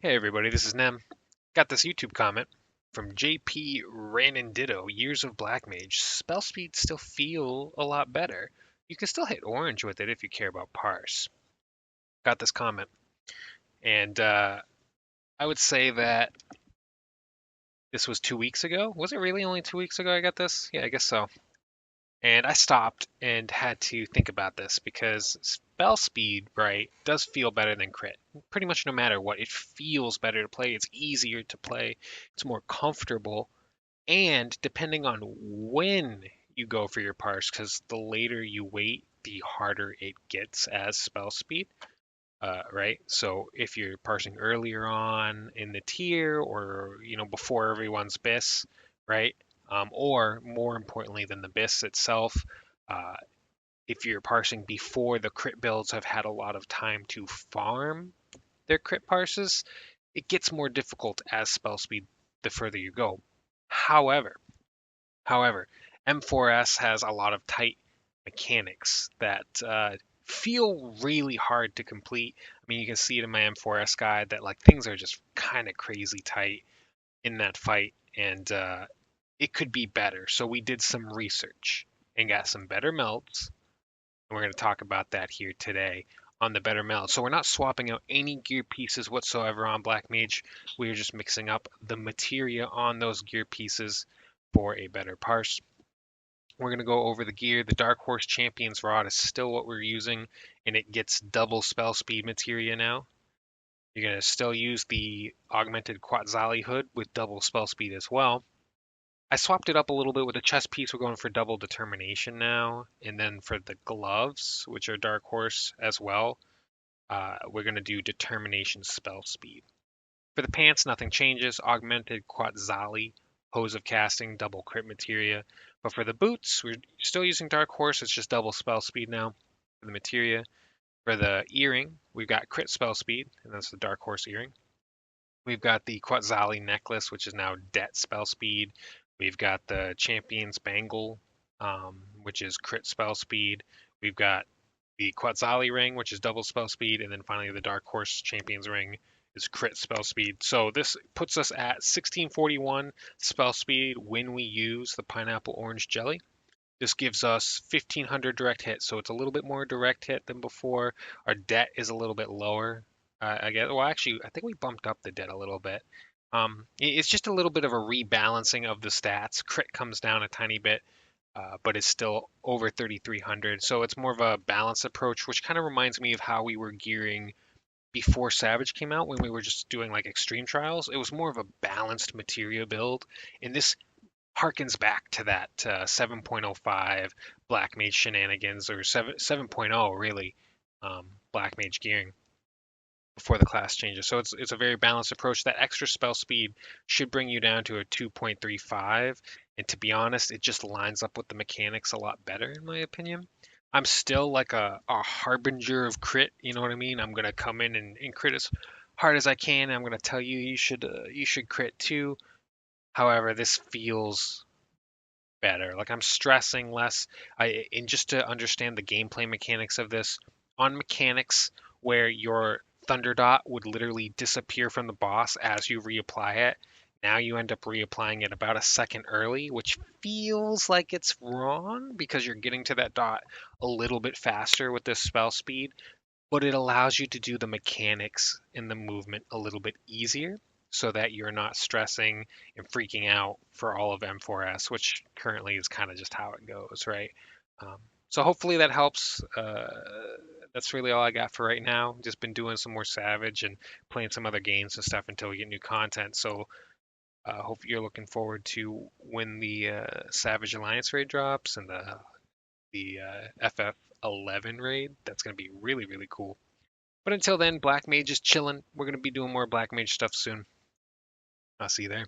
Hey everybody, this is Nem. Got this YouTube comment from JP Rananditto, Years of Blackmage. Spell speed still feel a lot better. You can still hit orange with it if you care about parse. Got this comment, and I would say that this was 2 weeks ago. Was it really only 2 weeks ago I got this? Yeah, I guess so. And I stopped and had to think about this because spell speed, right, does feel better than crit. Pretty much no matter what, it feels better to play. It's easier to play. It's more comfortable. And depending on when you go for your parse, because the later you wait, the harder it gets as spell speed, right? So if you're parsing earlier on in the tier, or before everyone's BIS, right? Or more importantly than the BIS itself, uh, if you're parsing before the crit builds have had a lot of time to farm their crit parses, it gets more difficult as spell speed the further you go. However, However, M4S has a lot of tight mechanics that feel really hard to complete. I mean, you can see it in my M4S guide that like things are just kind of crazy tight in that fight, and it could be better. So we did some research and got some better melts, and we're going to talk about that here today on the better meld. So we're not swapping out any gear pieces whatsoever on Blackmage. We are just mixing up the materia on those gear pieces for a better parse. We're going to go over the gear. The Dark Horse Champion's Rod is still what we're using, and it gets double spell speed materia now. You're going to still use the augmented Quetzali hood with double spell speed as well. I swapped it up a little bit with the chest piece. We're going for double determination now. And then for the gloves, which are Dark Horse as well, we're going to do determination spell speed. For the pants, nothing changes. Augmented Quetzali, hose of casting, double crit materia. But for the boots, we're still using Dark Horse. It's just double spell speed now for the materia. For the earring, we've got crit spell speed, and that's the Dark Horse earring. We've got the Quetzali necklace, which is now det spell speed. We've got the Champion's Bangle, which is crit spell speed. We've got the Quetzali ring, which is double spell speed, and then finally the Dark Horse Champion's ring is crit spell speed. So this puts us at 1641 spell speed when we use the pineapple orange jelly. This gives us 1500 direct hit, so it's a little bit more direct hit than before. Our debt is a little bit lower. I guess. Well, actually, I think we bumped up the debt a little bit. It's just a little bit of a rebalancing of the stats. Crit comes down a tiny bit, but it's still over 3300. So it's more of a balanced approach, which kind of reminds me of how we were gearing before Savage came out when we were just doing like extreme trials. It was more of a balanced materia build, and this harkens back to that 7.05 Black Mage shenanigans, or 7.0 really, Black Mage gearing before the class changes. So it's a very balanced approach. That extra spell speed should bring you down to a 2.35, and to be honest, it just lines up with the mechanics a lot better in my opinion. I'm still like a harbinger of crit, you know what I mean? I'm gonna come in and crit as hard as I can. I'm gonna tell you you should crit too. However, this feels better. Like I'm stressing less. And just to understand the gameplay mechanics of this, on mechanics where your Thunder Dot would literally disappear from the boss as you reapply it, now you end up reapplying it about a second early, which feels like it's wrong because you're getting to that dot a little bit faster with this spell speed, but it allows you to do the mechanics in the movement a little bit easier so that you're not stressing and freaking out for all of M4S, which currently is kind of just how it goes, right? Um, so hopefully that helps. That's really all I got for right now. Just been doing some more Savage and playing some other games and stuff until we get new content. So hope you're looking forward to when the Savage Alliance raid drops and the FF11 raid. That's going to be really, really cool. But until then, Black Mage is chilling. We're going to be doing more Black Mage stuff soon. I'll see you there.